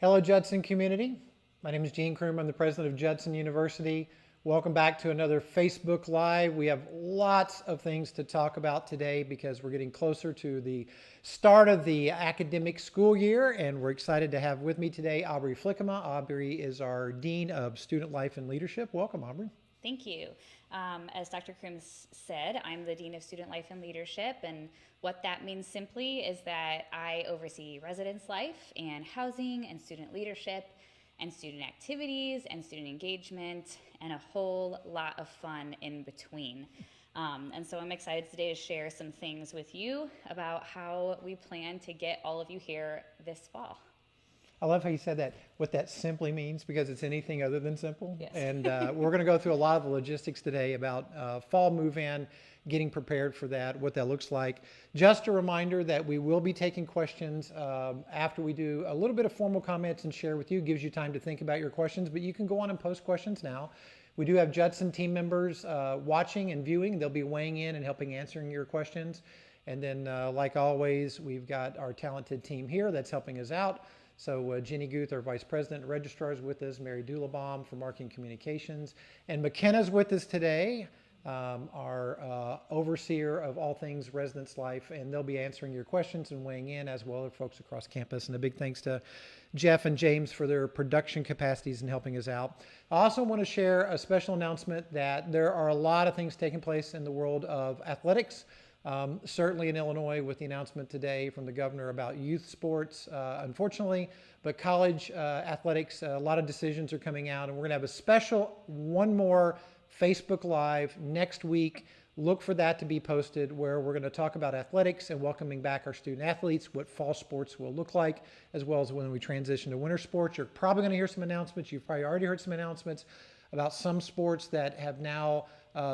Hello, Judson community. My name is Gene Kroom. I'm the president of Judson University. Welcome back to another Facebook Live. We have lots of things to talk about today because we're getting closer to the start of the academic school year, and we're excited to have with me today Aubrey Flickema. Aubrey is our Dean of Student Life and Leadership. Welcome, Aubrey. Thank you. As Dr. Crooms said, I'm the Dean of Student Life and Leadership, and what that means simply is that I oversee residence life and housing and student leadership and student activities and student engagement and a whole lot of fun in between. And so I'm excited today to share some things with you about how we plan to get all of you here this fall. I love how you said that, what that simply means, because it's anything other than simple. Yes. And we're going to go through a lot of the logistics today about fall move-in, getting prepared for that, what that looks like. Just a reminder that we will be taking questions after we do a little bit of formal comments and share with you. It gives you time to think about your questions, but you can go on and post questions now. We do have Judson team members watching and viewing. They'll be weighing in and helping answering your questions. And then, like always, we've got our talented team here that's helping us out. So Jenny Guth, our Vice President, Registrar, is with us. Mary Dulabaum from Marketing Communications. And McKenna's with us today, our overseer of all things residence life. And they'll be answering your questions and weighing in, as well as folks across campus. And a big thanks to Jeff and James for their production capacities and helping us out. I also want to share a special announcement that there are a lot of things taking place in the world of athletics. Certainly in Illinois with the announcement today from the governor about youth sports, unfortunately, but college athletics, a lot of decisions are coming out, and we're going to have a special one more Facebook Live next week. Look for that to be posted, where we're going to talk about athletics and welcoming back our student athletes, what fall sports will look like, as well as when we transition to winter sports. You're probably going to hear some announcements. You've probably already heard some announcements about some sports that have now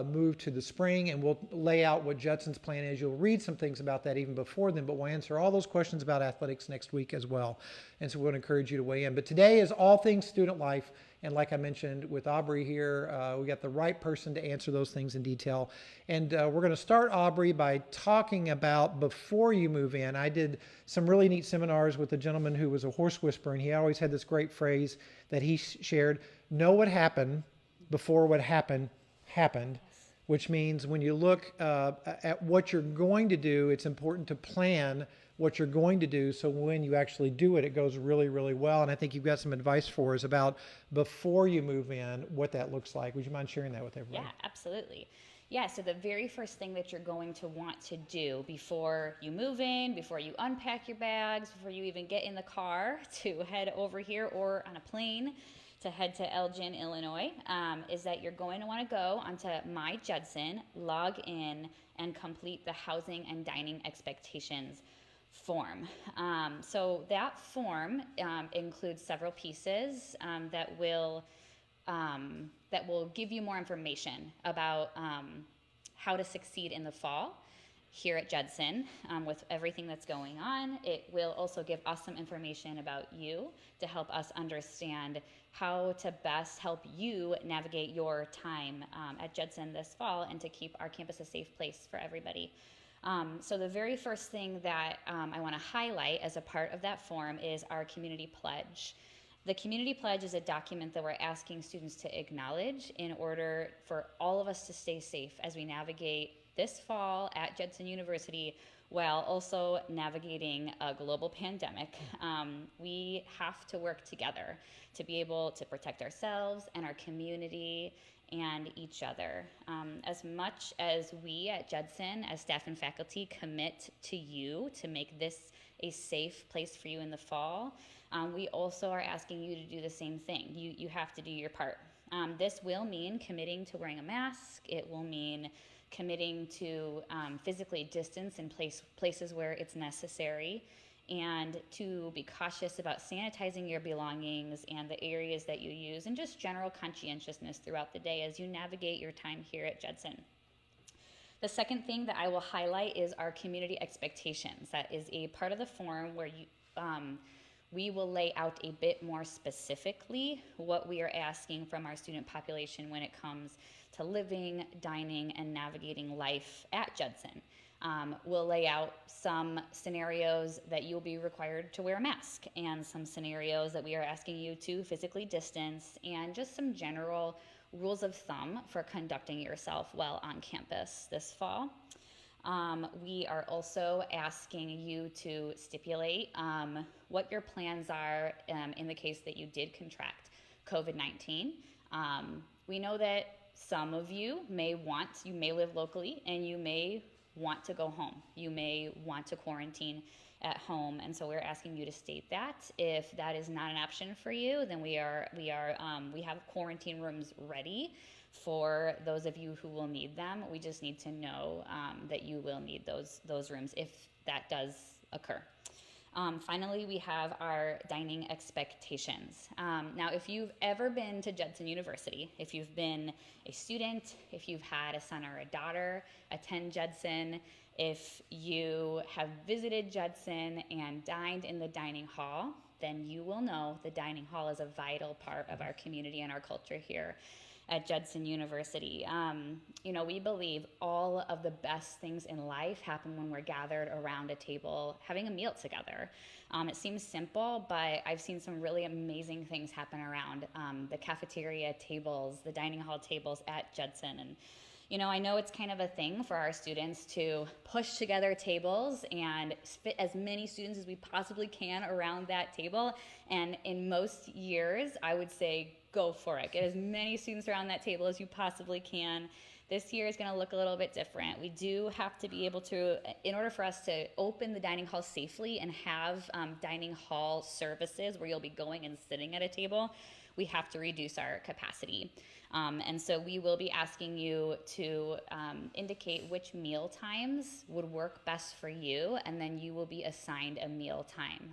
moved to the spring, and we'll lay out what Judson's plan is. You'll read some things about that even before then, but we'll answer all those questions about athletics next week as well. And so we'll encourage you to weigh in. But today is all things student life, and like I mentioned with Aubrey here, we got the right person to answer those things in detail. And we're going to start, Aubrey, by talking about before you move in. I did some really neat seminars with a gentleman who was a horse whisperer, and he always had this great phrase that he shared: know what happened before what happened, which means when you look at what you're going to do, it's important to plan what you're going to do, so when you actually do it, it goes really, really well. And I think you've got some advice for us about before you move in, what that looks like. Would you mind sharing that with everybody? Yeah, absolutely. Yeah, so the very first thing that you're going to want to do before you move in, before you unpack your bags, before you even get in the car to head over here or on a plane to head to Elgin, Illinois, is that you're going to want to go onto My Judson, log in, and complete the housing and dining expectations form. So that form includes several pieces that will give you more information about how to succeed in the fall here at Judson with everything that's going on. It will also give us some information about you to help us understand how to best help you navigate your time at Judson this fall and to keep our campus a safe place for everybody. So the very first thing that I want to highlight as a part of that form is our community pledge. The community pledge is a document that we're asking students to acknowledge in order for all of us to stay safe as we navigate this fall at Judson University while also navigating a global pandemic. We have to work together to be able to protect ourselves and our community and each other. As much as we at Judson, as staff and faculty, commit to you to make this a safe place for you in the fall, we also are asking you to do the same thing. You have to do your part. This will mean committing to wearing a mask. It will mean committing to physically distance in places where it's necessary, and to be cautious about sanitizing your belongings and the areas that you use, and just general conscientiousness throughout the day as you navigate your time here at Judson. The second thing that I will highlight is our community expectations. That is a part of the form where we will lay out a bit more specifically what we are asking from our student population when it comes to living, dining, and navigating life at Judson. We'll lay out some scenarios that you'll be required to wear a mask, and some scenarios that we are asking you to physically distance, and just some general rules of thumb for conducting yourself well on campus this fall. We are also asking you to stipulate what your plans are in the case that you did contract COVID-19. We know that some of you may live locally and you may want to go home. You may want to quarantine at home, and so we're asking you to state that. If that is not an option for you, then we have quarantine rooms ready for those of you who will need them. We just need to know that you will need those rooms if that does occur. Finally, we have our dining expectations. Now, if you've ever been to Judson University, if you've been a student, if you've had a son or a daughter attend Judson, if you have visited Judson and dined in the dining hall, then you will know the dining hall is a vital part of our community and our culture here at Judson University. We believe all of the best things in life happen when we're gathered around a table having a meal together. It seems simple, but I've seen some really amazing things happen around the cafeteria tables, the dining hall tables at Judson. And I know it's kind of a thing for our students to push together tables and fit as many students as we possibly can around that table. And in most years, I would say go for it. Get as many students around that table as you possibly can. This year is going to look a little bit different. We do have to be able to, in order for us to open the dining hall safely and have dining hall services where you'll be going and sitting at a table, we have to reduce our capacity. And so we will be asking you to indicate which meal times would work best for you, and then you will be assigned a meal time.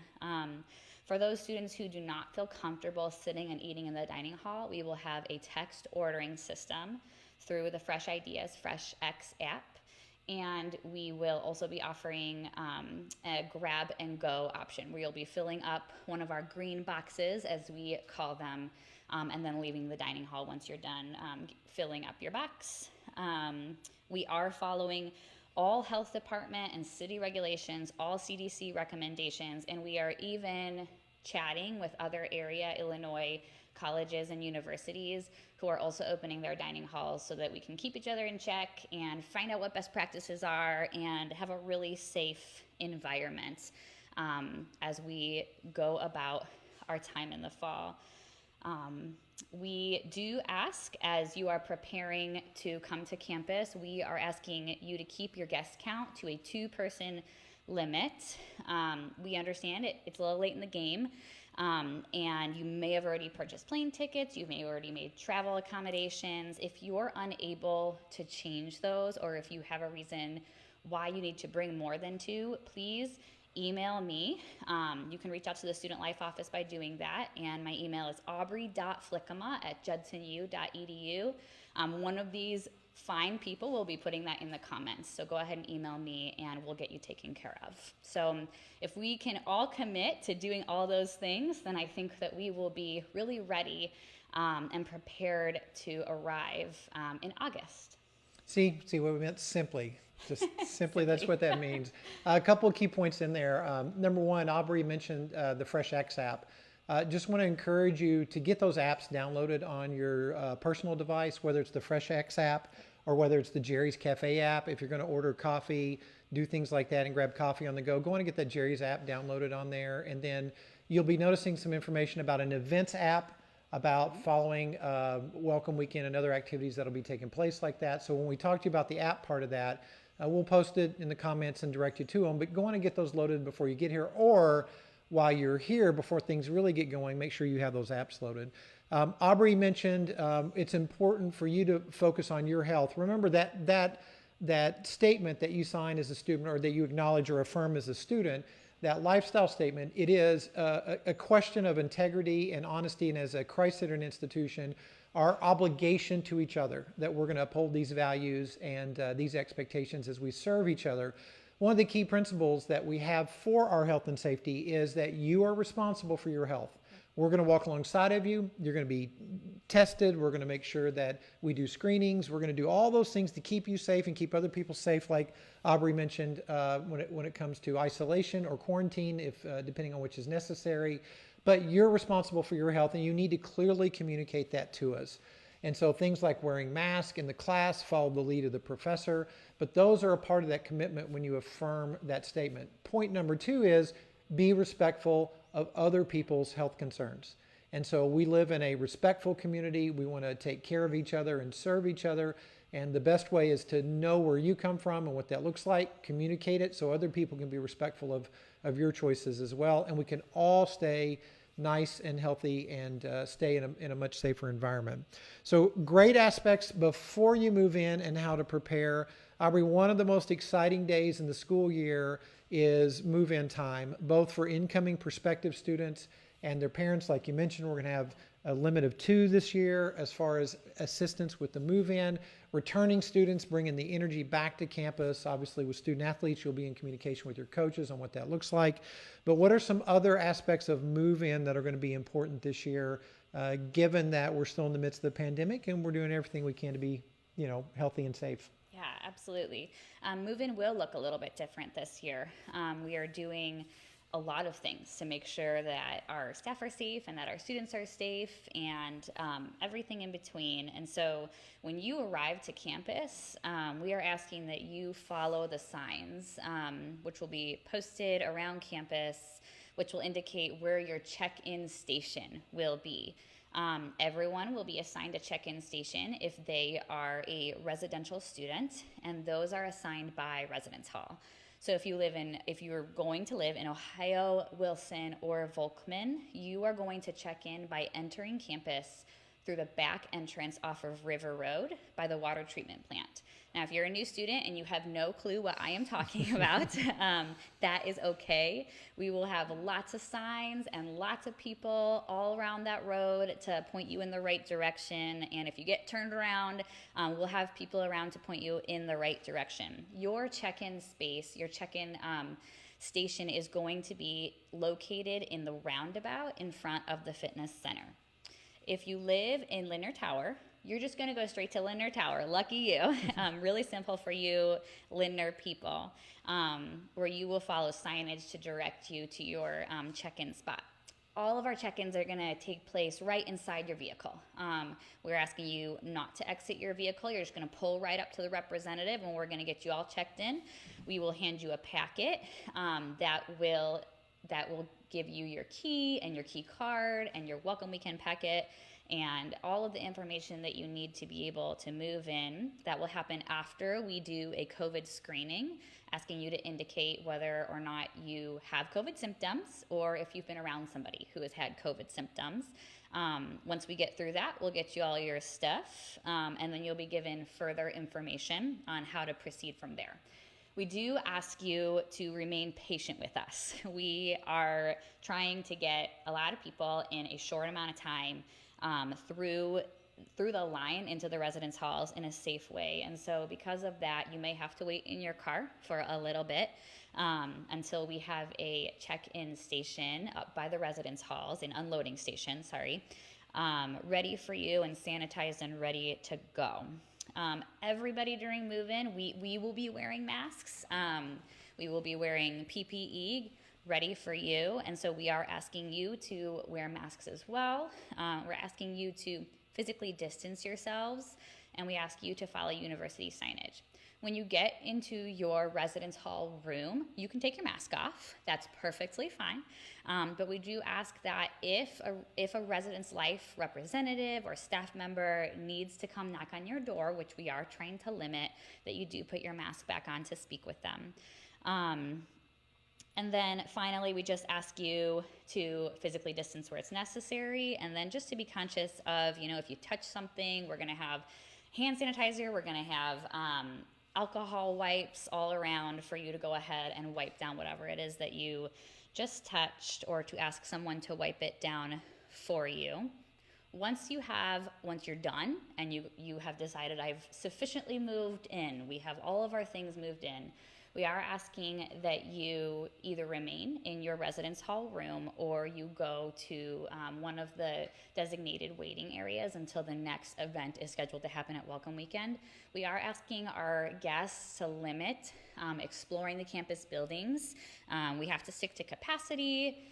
For those students who do not feel comfortable sitting and eating in the dining hall, we will have a text ordering system through the Fresh Ideas Fresh X app. And we will also be offering a grab and go option where you'll be filling up one of our green boxes, as we call them, and then leaving the dining hall once you're done filling up your box. We are following all health department and city regulations, all CDC recommendations, and we are even chatting with other area Illinois colleges and universities who are also opening their dining halls so that we can keep each other in check and find out what best practices are and have a really safe environment as we go about our time in the fall. We do ask, as you are preparing to come to campus, we are asking you to keep your guest count to a 2-person limit. We understand it's a little late in the game, and you may have already purchased plane tickets, you may have already made travel accommodations. If you're unable to change those, or if you have a reason why you need to bring more than 2, please email me. You can reach out to the Student Life Office by doing that, and my email is aubrey.flickema@judsonu.edu. One of these fine people will be putting that in the comments, so go ahead and email me and we'll get you taken care of. So if we can all commit to doing all those things, then I think that we will be really ready and prepared to arrive in August. See what we meant? Simply. Just simply, that's what that means. A couple of key points in there. Number one, Aubrey mentioned the Fresh X app. Just want to encourage you to get those apps downloaded on your personal device, whether it's the Fresh X app or whether it's the Jerry's Cafe app. If you're going to order coffee, do things like that and grab coffee on the go, go on and get that Jerry's app downloaded on there. And then you'll be noticing some information about an events app about following Welcome Weekend and other activities that'll be taking place like that. So when we talk to you about the app part of that, we'll post it in the comments and direct you to them, but go on and get those loaded before you get here, or while you're here, before things really get going, make sure you have those apps loaded. Aubrey mentioned it's important for you to focus on your health. Remember that statement that you sign as a student, or that you acknowledge or affirm as a student, that lifestyle statement, it is a question of integrity and honesty, and as a Christ-centered institution, our obligation to each other, that we're going to uphold these values and these expectations as we serve each other. one of the key principles that we have for our health and safety is that you are responsible for your health. We're going to walk alongside of you. You're going to be tested. We're going to make sure that we do screenings. We're going to do all those things to keep you safe and keep other people safe, like Aubrey mentioned, when it comes to isolation or quarantine, if depending on which is necessary. But you're responsible for your health, and you need to clearly communicate that to us. And so things like wearing masks in the class, follow the lead of the professor, but those are a part of that commitment when you affirm that statement. Point number 2 is be respectful of other people's health concerns. And so we live in a respectful community. We want to take care of each other and serve each other. And the best way is to know where you come from and what that looks like, communicate it so other people can be respectful of your choices as well. And we can all stay nice and healthy and stay in a much safer environment. So great aspects before you move in and how to prepare. Aubrey, one of the most exciting days in the school year is move-in time, both for incoming prospective students and their parents. Like you mentioned, we're going to have a limit of 2 this year as far as assistance with the move-in. Returning students, bringing the energy back to campus. Obviously, with student athletes, you'll be in communication with your coaches on what that looks like. But what are some other aspects of move-in that are going to be important this year, given that we're still in the midst of the pandemic and we're doing everything we can to be, healthy and safe? Yeah, absolutely. Move-in will look a little bit different this year. We are doing a lot of things to make sure that our staff are safe and that our students are safe and everything in between. And so when you arrive to campus, we are asking that you follow the signs, which will be posted around campus, which will indicate where your check-in station will be. Everyone will be assigned a check-in station if they are a residential student, and those are assigned by Residence Hall. So if you're going to live in Ohio, Wilson, or Volkman, you are going to check in by entering campus through the back entrance off of River Road by the water treatment plant. Now, if you're a new student and you have no clue what I am talking about, that is okay. We will have lots of signs and lots of people all around that road to point you in the right direction. And if you get turned around, we'll have people around to point you in the right direction. Your check-in space, your check-in station is going to be located in the roundabout in front of the fitness center. If you live in Lindner Tower, you're just going to go straight to Lindner Tower. Lucky you. Really simple for you Lindner people, where you will follow signage to direct you to your check-in spot. All of our check-ins are going to take place right inside your vehicle. We're asking you not to exit your vehicle. You're just going to pull right up to the representative, and we're going to get you all checked in. We will hand you a packet that will give you your key and your key card and your welcome weekend packet and all of the information that you need to be able to move in. That will happen after we do a COVID screening, asking you to indicate whether or not you have COVID symptoms or if you've been around somebody who has had COVID symptoms. Once we get through that, we'll get you all your stuff, and then you'll be given further information on how to proceed from there. We do ask you to remain patient with us. We are trying to get a lot of people in a short amount of time through the line into the residence halls in a safe way. And so because of that, you may have to wait in your car for a little bit until we have a check-in station up by the residence halls, an unloading station, ready for you and sanitized and ready to go. Everybody during move-in, we will be wearing masks. We will be wearing PPE ready for you. And so we are asking you to wear masks as well. We're asking you to physically distance yourselves, and we ask you to follow university signage. When you get into your residence hall room, you can take your mask off. That's perfectly fine. But we do ask that if a residence life representative or staff member needs to come knock on your door, which we are trying to limit, that you do put your mask back on to speak with them. And then finally, we just ask you to physically distance where it's necessary, and then just to be conscious of, if you touch something, we're going to have hand sanitizer, we're going to have alcohol wipes all around for you to go ahead and wipe down whatever it is that you just touched, or to ask someone to wipe it down for you. Once you're done and you have decided I've sufficiently moved in, we have all of our things moved in, we are asking that you either remain in your residence hall room or you go to one of the designated waiting areas until the next event is scheduled to happen at Welcome Weekend. We are asking our guests to limit exploring the campus buildings. We have to stick to capacity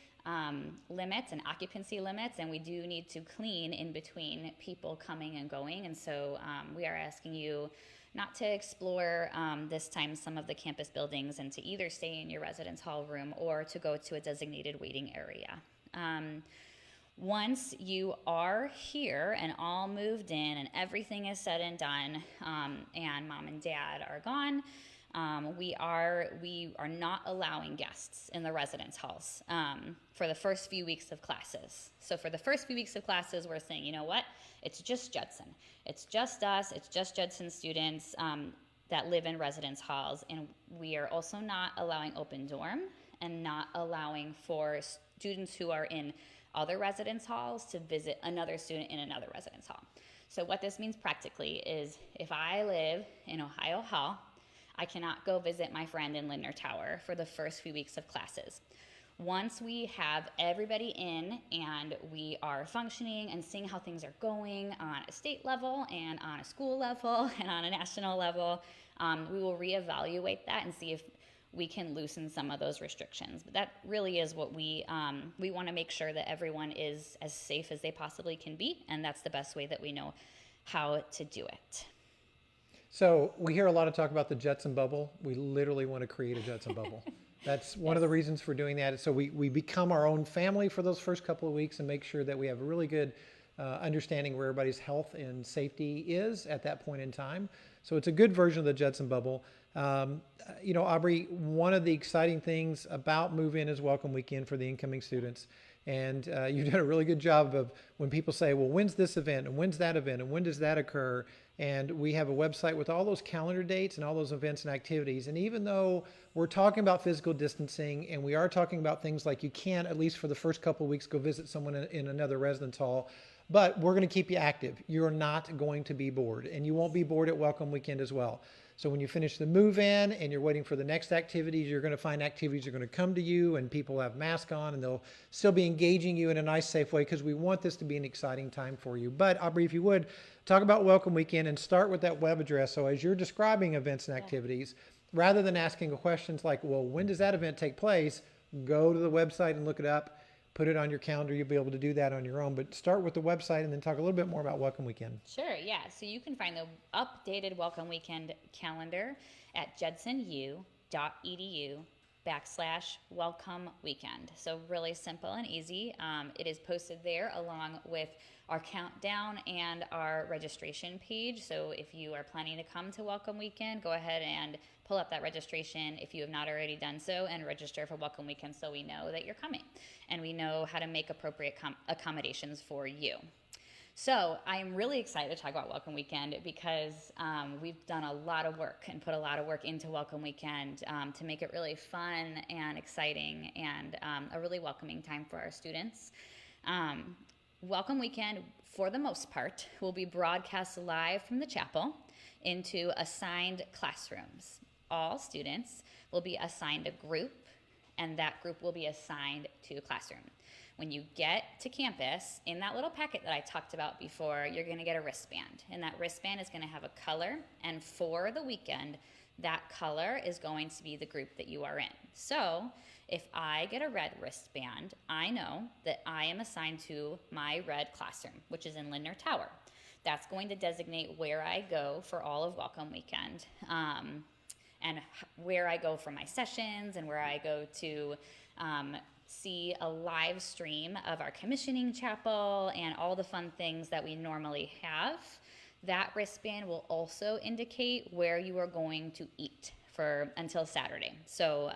limits and occupancy limits, and we do need to clean in between people coming and going. And so we are asking you not to explore this time some of the campus buildings and to either stay in your residence hall room or to go to a designated waiting area. Once you are here and all moved in and everything is said and done, and mom and dad are gone, we are not allowing guests in the residence halls for the first few weeks of classes. So for the first few weeks of classes, we're saying, you know what? It's just Judson. It's just us. It's just Judson students that live in residence halls. And we are also not allowing open dorm and not allowing for students who are in other residence halls to visit another student in another residence hall. So what this means practically is if I live in Ohio Hall, I cannot go visit my friend in Lindner Tower for the first few weeks of classes. Once we have everybody in and we are functioning and seeing how things are going on a state level and on a school level and on a national level, we will reevaluate that and see if we can loosen some of those restrictions. But that really is what we want to make sure that everyone is as safe as they possibly can be, and that's the best way that we know how to do it. So we hear a lot of talk about the Judson bubble. We literally want to create a Judson bubble. That's one of the reasons for doing that. So we become our own family for those first couple of weeks and make sure that we have a really good understanding where everybody's health and safety is at that point in time. So it's a good version of the Judson bubble. Aubrey, one of the exciting things about Move In is Welcome Weekend for the incoming students. And you've done a really good job of when people say, well, when's this event and when's that event and when does that occur? And we have a website with all those calendar dates and all those events and activities. And even though we're talking about physical distancing and we are talking about things like you can't, at least for the first couple of weeks, go visit someone in another residence hall, but we're going to keep you active. You're not going to be bored, and you won't be bored at Welcome Weekend as well. So when you finish the move-in and you're waiting for the next activities, you're going to find activities are going to come to you and people have masks on and they'll still be engaging you in a nice, safe way because we want this to be an exciting time for you. But Aubrey, if you would, talk about Welcome Weekend and start with that web address. So as you're describing events and activities, rather than asking questions like, well, when does that event take place? Go to the website and look it up. Put it on your calendar. You'll be able to do that on your own. But start with the website and then talk a little bit more about Welcome Weekend. Sure, yeah. So you can find the updated Welcome Weekend calendar at judsonu.edu/Welcome Weekend. So really simple and easy. It is posted there along with our countdown and our registration page. So if you are planning to come to Welcome Weekend, go ahead and pull up that registration if you have not already done so and register for Welcome Weekend so we know that you're coming and we know how to make appropriate accommodations for you. So I'm really excited to talk about Welcome Weekend because we've done a lot of work and put a lot of work into Welcome Weekend to make it really fun and exciting and a really welcoming time for our students. Welcome Weekend, for the most part, will be broadcast live from the chapel into assigned classrooms. All students will be assigned a group, and that group will be assigned to a classroom. When you get to campus, in that little packet that I talked about before, you're going to get a wristband, and that wristband is going to have a color, and for the weekend, that color is going to be the group that you are in. So if I get a red wristband, I know that I am assigned to my red classroom, which is in Lindner Tower. That's going to designate where I go for all of Welcome Weekend, and where I go for my sessions and where I go to see a live stream of our commissioning chapel and all the fun things that we normally have. That wristband will also indicate where you are going to eat until Saturday. So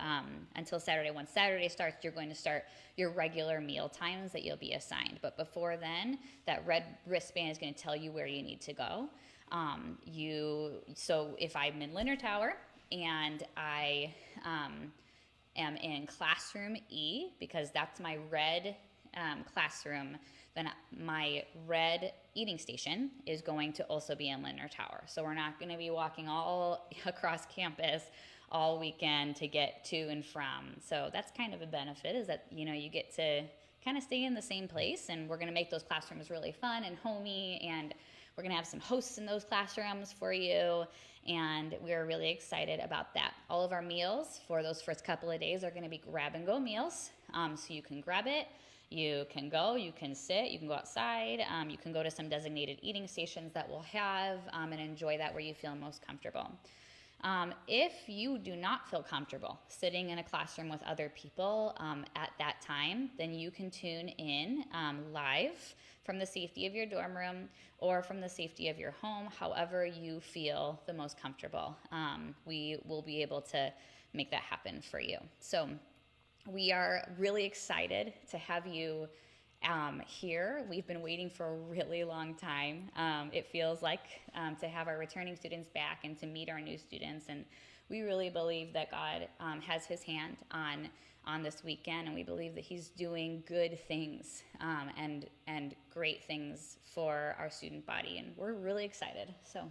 until Saturday, once Saturday starts, you're going to start your regular meal times that you'll be assigned. But before then, that red wristband is going to tell you where you need to go. So if I'm in Lindner Tower and I am in classroom E, because that's my red classroom, then my red eating station is going to also be in Lindner Tower. So we're not going to be walking all across campus, all weekend to get to and from. So that's kind of a benefit, is that, you get to kind of stay in the same place, and we're going to make those classrooms really fun and homey, and we're going to have some hosts in those classrooms for you, and we're really excited about that. All of our meals for those first couple of days are going to be grab-and-go meals, so you can grab it, you can go, you can sit, you can go outside, you can go to some designated eating stations that we'll have, and enjoy that where you feel most comfortable. If you do not feel comfortable sitting in a classroom with other people at that time, then you can tune in live from the safety of your dorm room or from the safety of your home, however you feel the most comfortable. We will be able to make that happen for you. So we are really excited to have you here. We've been waiting for a really long time. It feels like to have our returning students back and to meet our new students. And we really believe that God has his hand on this weekend, and we believe that he's doing good things and great things for our student body. And we're really excited. So.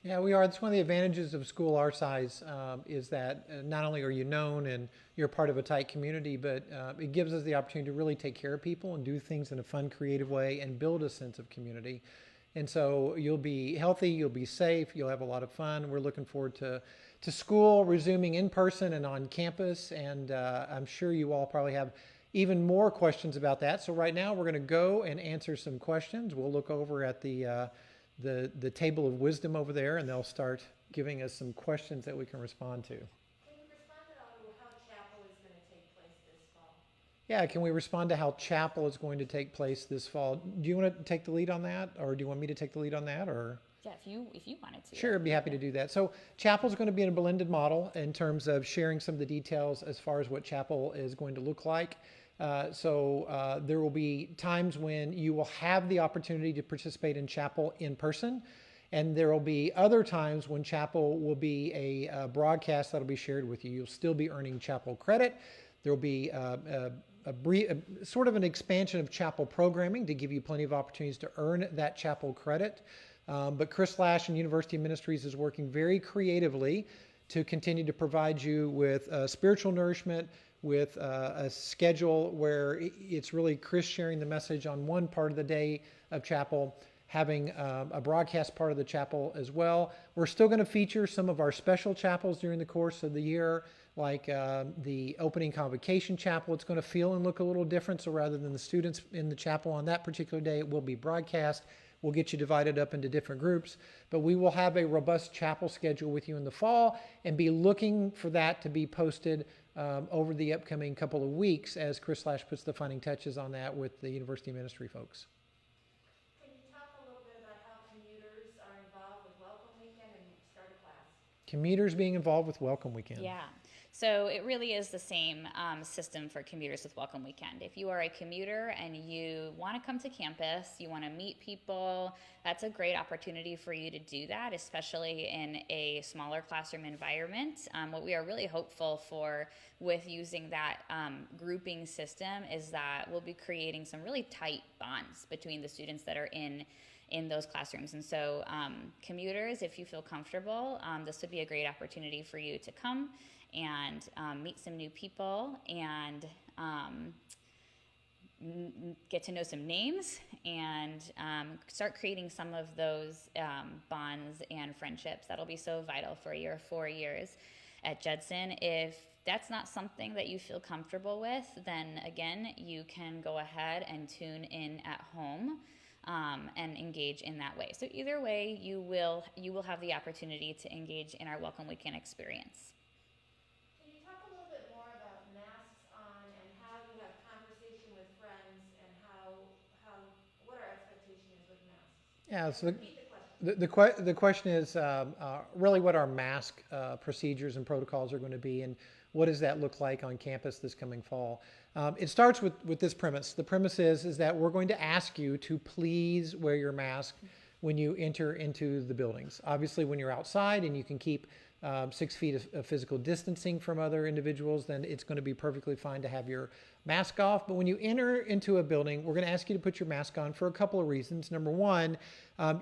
Yeah, we are. It's one of the advantages of school our size is that not only are you known and you're part of a tight community, but it gives us the opportunity to really take care of people and do things in a fun, creative way and build a sense of community. And so you'll be healthy, you'll be safe, you'll have a lot of fun. We're looking forward to school resuming in person and on campus, and I'm sure you all probably have even more questions about that. So right now we're going to go and answer some questions. We'll look over at the table of wisdom over there, and they'll start giving us some questions that we can respond to. Can you respond to how chapel is going to take place this fall? Yeah, can we respond to how chapel is going to take place this fall? Do you want to take the lead on that, or do you want me to take the lead on that, or? Yeah, if you wanted to. Sure, I'd be happy to do that. So chapel is going to be in a blended model in terms of sharing some of the details as far as what chapel is going to look like. So there will be times when you will have the opportunity to participate in chapel in person, and there will be other times when chapel will be a broadcast that will be shared with you. You'll still be earning chapel credit. There will be sort of an expansion of chapel programming to give you plenty of opportunities to earn that chapel credit. But Chris Lash and University Ministries is working very creatively to continue to provide you with spiritual nourishment, with a schedule where it's really Chris sharing the message on one part of the day of chapel, having a broadcast part of the chapel as well. We're still going to feature some of our special chapels during the course of the year, like the opening convocation chapel. It's going to feel and look a little different, so rather than the students in the chapel on that particular day, it will be broadcast. We'll get you divided up into different groups, but we will have a robust chapel schedule with you in the fall and be looking for that to be posted over the upcoming couple of weeks as Chris Lash puts the finishing touches on that with the University Ministry folks. Can you talk a little bit about how commuters are involved with Welcome Weekend and start a class? Commuters being involved with Welcome Weekend. Yeah. So it really is the same system for commuters with Welcome Weekend. If you are a commuter and you want to come to campus, you want to meet people, that's a great opportunity for you to do that, especially in a smaller classroom environment. What we are really hopeful for with using that grouping system is that we'll be creating some really tight bonds between the students that are in those classrooms. And so commuters, if you feel comfortable, this would be a great opportunity for you to come and meet some new people and get to know some names and start creating some of those bonds and friendships that'll be so vital for your 4 years at Judson. If that's not something that you feel comfortable with, then again, you can go ahead and tune in at home and engage in that way. So either way, you will have the opportunity to engage in our Welcome Weekend experience. Can you talk a little bit more about masks on and how you have conversation with friends and what our expectation is with masks? Yeah, so Repeat the question. the question is really what our mask procedures and protocols are going to be, and what does that look like on campus this coming fall. It starts with this premise. The premise is that we're going to ask you to please wear your mask when you enter into the buildings. Obviously, when you're outside and you can keep 6 feet of physical distancing from other individuals, then it's going to be perfectly fine to have your mask off. But when you enter into a building, we're going to ask you to put your mask on for a couple of reasons. Number one,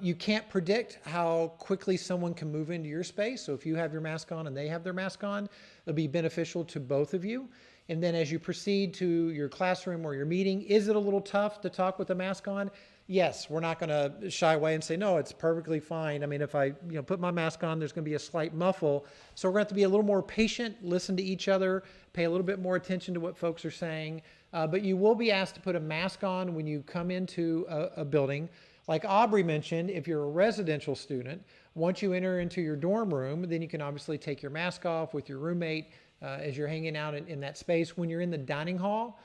you can't predict how quickly someone can move into your space. So if you have your mask on and they have their mask on, it'll be beneficial to both of you. And then as you proceed to your classroom or your meeting, is it a little tough to talk with a mask on? Yes, we're not going to shy away and say, no, it's perfectly fine. I mean, if I put my mask on, there's going to be a slight muffle. So we're going to have to be a little more patient, listen to each other, pay a little bit more attention to what folks are saying. But you will be asked to put a mask on when you come into a building. Like Aubrey mentioned, if you're a residential student, once you enter into your dorm room, then you can obviously take your mask off with your roommate as you're hanging out in that space. When you're in the dining hall,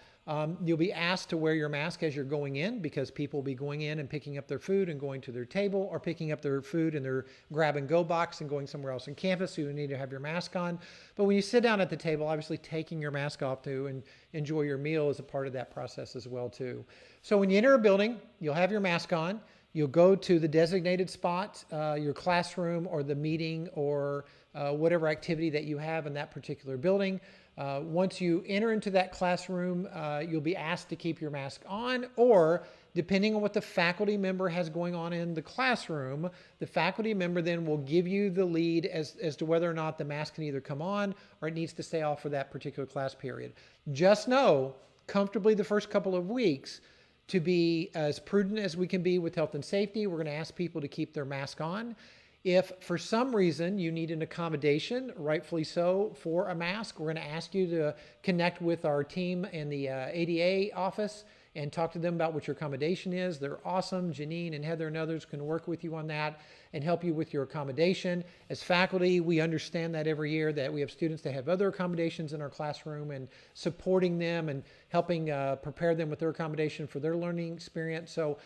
you'll be asked to wear your mask as you're going in, because people will be going in and picking up their food and going to their table, or picking up their food in their grab and go box and going somewhere else on campus, so you need to have your mask on. But when you sit down at the table, obviously taking your mask off to enjoy your meal is a part of that process as well too. So when you enter a building, you'll have your mask on. You'll go to the designated spot, your classroom or the meeting or whatever activity that you have in that particular building. Once you enter into that classroom, you'll be asked to keep your mask on, or depending on what the faculty member has going on in the classroom, the faculty member then will give you the lead as to whether or not the mask can either come on or it needs to stay off for that particular class period. Just know, comfortably the first couple of weeks, to be as prudent as we can be with health and safety, we're going to ask people to keep their mask on. If for some reason you need an accommodation, rightfully so, for a mask, we're going to ask you to connect with our team in the ADA office and talk to them about what your accommodation is. They're awesome. Janine and Heather and others can work with you on that and help you with your accommodation. As faculty, we understand that every year that we have students that have other accommodations in our classroom, and supporting them and helping prepare them with their accommodation for their learning experience. So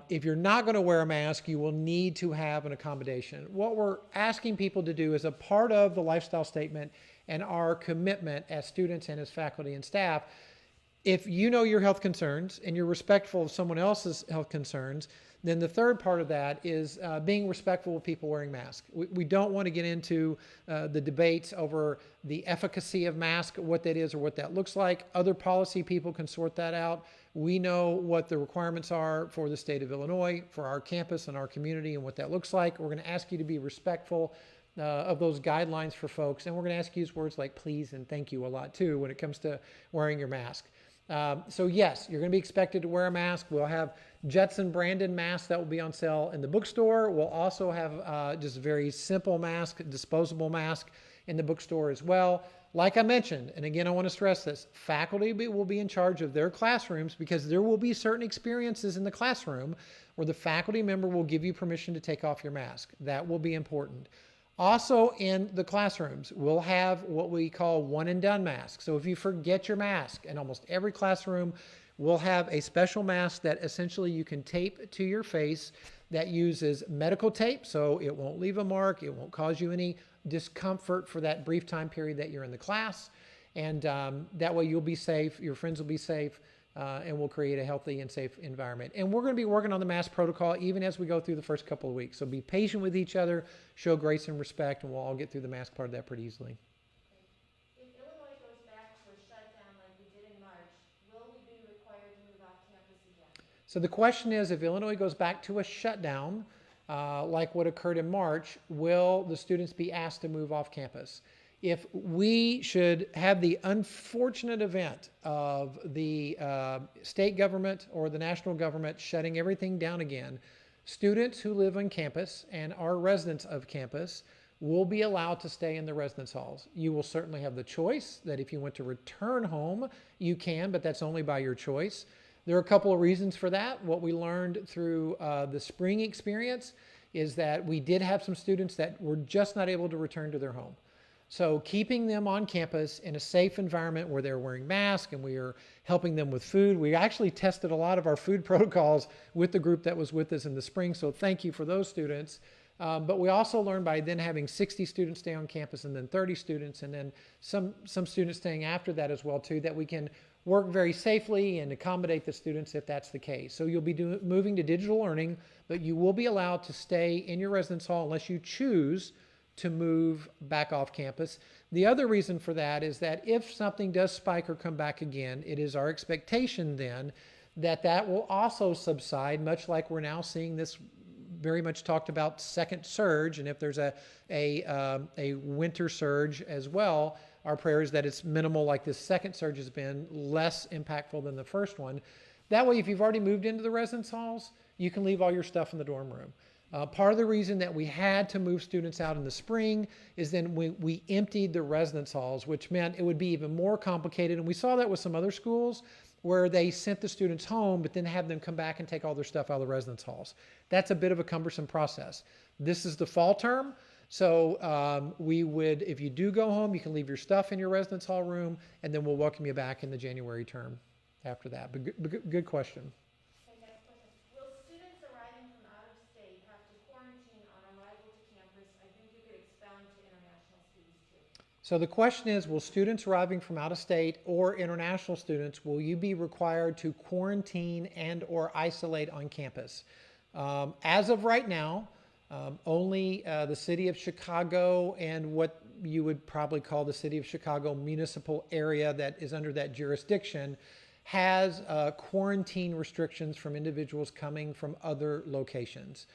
if you're not going to wear a mask, you will need to have an accommodation. What we're asking people to do as a part of the lifestyle statement and our commitment as students and as faculty and staff, if you know your health concerns and you're respectful of someone else's health concerns, then the third part of that is being respectful of people wearing masks. We don't want to get into the debates over the efficacy of masks, what that is or what that looks like. Other policy people can sort that out. We know what the requirements are for the state of Illinois, for our campus and our community, and what that looks like. We're going to ask you to be respectful of those guidelines for folks. And we're going to ask you to use words like please and thank you a lot too when it comes to wearing your mask. So yes, you're going to be expected to wear a mask. We'll have Judson branded masks that will be on sale in the bookstore. We'll also have just a very simple mask, disposable mask in the bookstore as well. Like I mentioned, and again, I want to stress this, faculty will be in charge of their classrooms, because there will be certain experiences in the classroom where the faculty member will give you permission to take off your mask. That will be important. Also in the classrooms, we'll have what we call one and done masks. So if you forget your mask, in almost every classroom, we'll have a special mask that essentially you can tape to your face that uses medical tape, so it won't leave a mark, it won't cause you any discomfort for that brief time period that you're in the class. And that way you'll be safe, your friends will be safe, and we'll create a healthy and safe environment. And we're going to be working on the mask protocol even as we go through the first couple of weeks. So be patient with each other, show grace and respect, and we'll all get through the mask part of that pretty easily. If Illinois goes back to a shutdown like we did in March, will we be required to move off campus again? So the question is, if Illinois goes back to a shutdown, like what occurred in March, will the students be asked to move off campus? If we should have the unfortunate event of the state government or the national government shutting everything down again, students who live on campus and are residents of campus will be allowed to stay in the residence halls. You will certainly have the choice that if you want to return home, you can, but that's only by your choice. There are a couple of reasons for that. What we learned through the spring experience is that we did have some students that were just not able to return to their home. So keeping them on campus in a safe environment where they're wearing masks and we are helping them with food. We actually tested a lot of our food protocols with the group that was with us in the spring, so thank you for those students. But we also learned by then having 60 students stay on campus and then 30 students and then some students staying after that as well too, that we can work very safely and accommodate the students if that's the case. So you'll be moving to digital learning, but you will be allowed to stay in your residence hall unless you choose to move back off campus. The other reason for that is that if something does spike or come back again, it is our expectation then that that will also subside, much like we're now seeing this very much talked about second surge. And if there's a winter surge as well, our prayer is that it's minimal, like this second surge has been, less impactful than the first one. That way, if you've already moved into the residence halls, you can leave all your stuff in the dorm room. Part of the reason that we had to move students out in the spring is then we emptied the residence halls, which meant it would be even more complicated. And we saw that with some other schools where they sent the students home, but then have them come back and take all their stuff out of the residence halls. That's a bit of a cumbersome process. This is the fall term. So we would, if you do go home, you can leave your stuff in your residence hall room, and then we'll welcome you back in the January term after that. But good question. Okay, next question. Will students arriving from out of state have to quarantine on arrival to campus? I think you could expound to international students too. So the question is, will students arriving from out of state or international students, will you be required to quarantine and or isolate on campus? As of right now, only the city of Chicago and what you would probably call the city of Chicago municipal area that is under that jurisdiction has quarantine restrictions from individuals coming from other locations.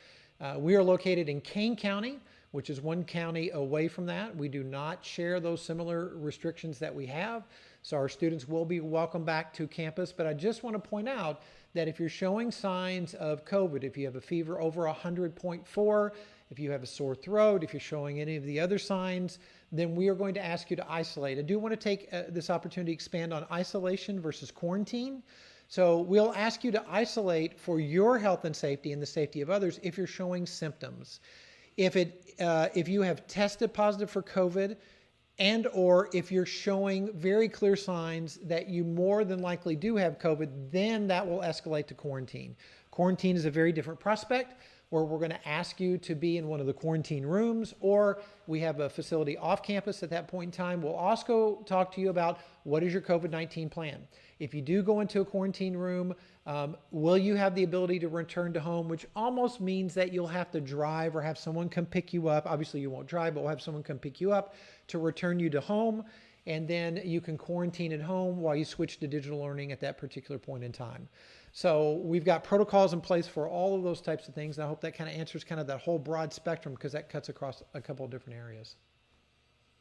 We are located in Kane County, which is one county away from that. We do not share those similar restrictions that we have. So our students will be welcome back to campus. But I just want to point out that if you're showing signs of COVID, if you have a fever over 100.4, if you have a sore throat, if you're showing any of the other signs, then we are going to ask you to isolate. I do want to take this opportunity to expand on isolation versus quarantine. So we'll ask you to isolate for your health and safety and the safety of others if you're showing symptoms. If you have tested positive for COVID, and or if you're showing very clear signs that you more than likely do have COVID, then that will escalate to quarantine. Quarantine is a very different prospect where we're going to ask you to be in one of the quarantine rooms, or we have a facility off campus at that point in time. We'll also talk to you about what is your COVID-19 plan. If you do go into a quarantine room, will you have the ability to return to home, which almost means that you'll have to drive or have someone come pick you up. Obviously you won't drive, but we'll have someone come pick you up to return you to home. And then you can quarantine at home while you switch to digital learning at that particular point in time. So we've got protocols in place for all of those types of things. And I hope that kind of answers kind of that whole broad spectrum, because that cuts across a couple of different areas.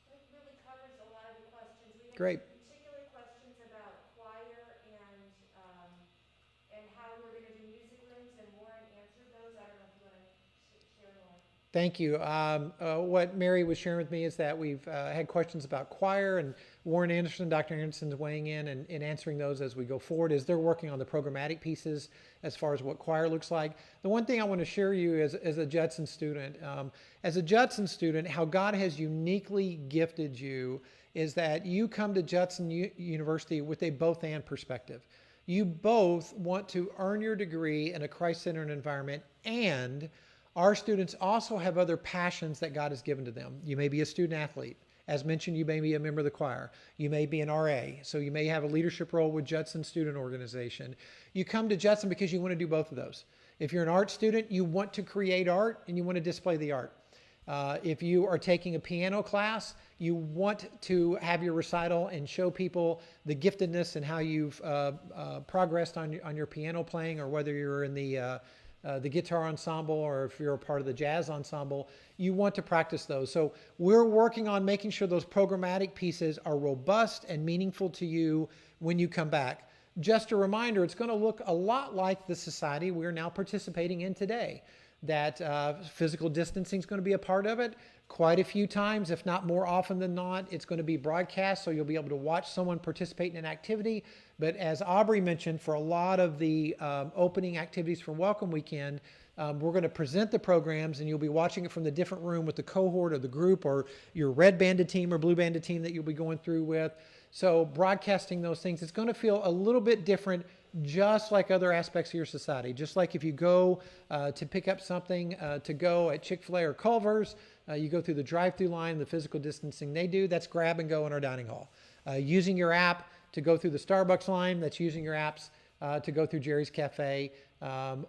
That really covers a lot of the questions. We have Great. particular questions about choir and how we're going to do music rooms, and Warren answered those. I don't know if you want to share more. Thank you. What Mary was sharing with me is that we've had questions about choir, and Warren Anderson, Dr. Anderson's weighing in and answering those as we go forward as they're working on the programmatic pieces as far as what choir looks like. The one thing I want to share you as a Judson student, how God has uniquely gifted you is that you come to Judson University with a both-and perspective. You both want to earn your degree in a Christ-centered environment, and our students also have other passions that God has given to them. You may be a student athlete. As mentioned, you may be a member of the choir. You may be an RA, so you may have a leadership role with Judson Student Organization. You come to Judson because you want to do both of those. If you're an art student, you want to create art and you want to display the art. If you are taking a piano class, you want to have your recital and show people the giftedness and how you've progressed on your piano playing, or whether you're in the guitar ensemble or if you're a part of the jazz ensemble, you want to practice those. So we're working on making sure those programmatic pieces are robust and meaningful to you when you come back. Just a reminder, it's going to look a lot like the society we're now participating in today. That physical distancing is going to be a part of it. Quite a few times, if not more often than not, it's going to be broadcast, so you'll be able to watch someone participate in an activity. But as Aubrey mentioned, for a lot of the opening activities from Welcome Weekend, we're going to present the programs, and you'll be watching it from the different room with the cohort or the group or your red banded team or blue banded team that you'll be going through with. So broadcasting those things, it's going to feel a little bit different, just like other aspects of your society. Just like if you go to pick up something to go at Chick-fil-A or Culver's, you go through the drive-through line, the physical distancing they do, that's grab and go in our dining hall. Using your app to go through the Starbucks line that's using your apps, to go through Jerry's Cafe,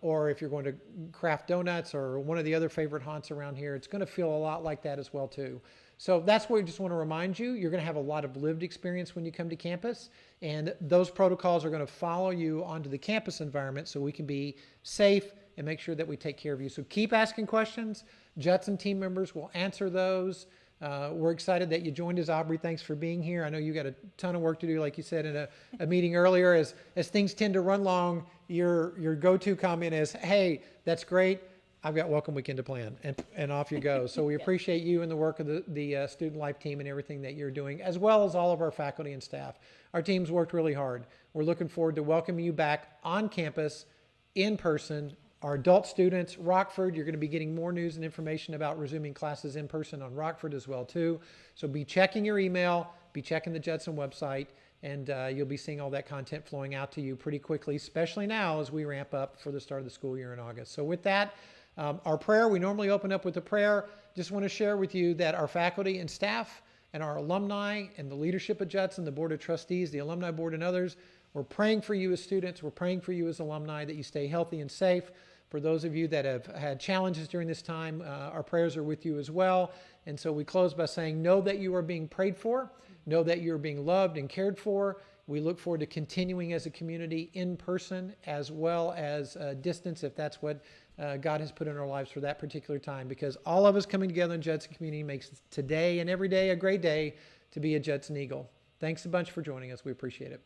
or if you're going to Craft Donuts or one of the other favorite haunts around here, it's going to feel a lot like that as well too. So that's what we just want to remind you. You're going to have a lot of lived experience when you come to campus, and those protocols are going to follow you onto the campus environment so we can be safe and make sure that we take care of you. So keep asking questions. Judson team members will answer those. We're excited that you joined us, Aubrey. Thanks for being here. I know you got a ton of work to do, like you said in a meeting earlier. As things tend to run long, your go-to comment is, hey, that's great. I've got welcome weekend to plan, and off you go. So we appreciate you and the work of the student life team and everything that you're doing, as well as all of our faculty and staff. Our team's worked really hard. We're looking forward to welcoming you back on campus in person. Our adult students, Rockford, you're going to be getting more news and information about resuming classes in person on Rockford as well too. So be checking your email, be checking the Judson website, and you'll be seeing all that content flowing out to you pretty quickly, especially now as we ramp up for the start of the school year in August. So with that, our prayer, we normally open up with a prayer. Just want to share with you that our faculty and staff and our alumni and the leadership at Judson, the Board of Trustees, the Alumni Board, and others, we're praying for you as students. We're praying for you as alumni that you stay healthy and safe. For those of you that have had challenges during this time, our prayers are with you as well. And so we close by saying, know that you are being prayed for. Know that you're being loved and cared for. We look forward to continuing as a community in person as well as distance, if that's what God has put in our lives for that particular time. Because all of us coming together in Judson community makes today and every day a great day to be a Judson Eagle. Thanks a bunch for joining us. We appreciate it.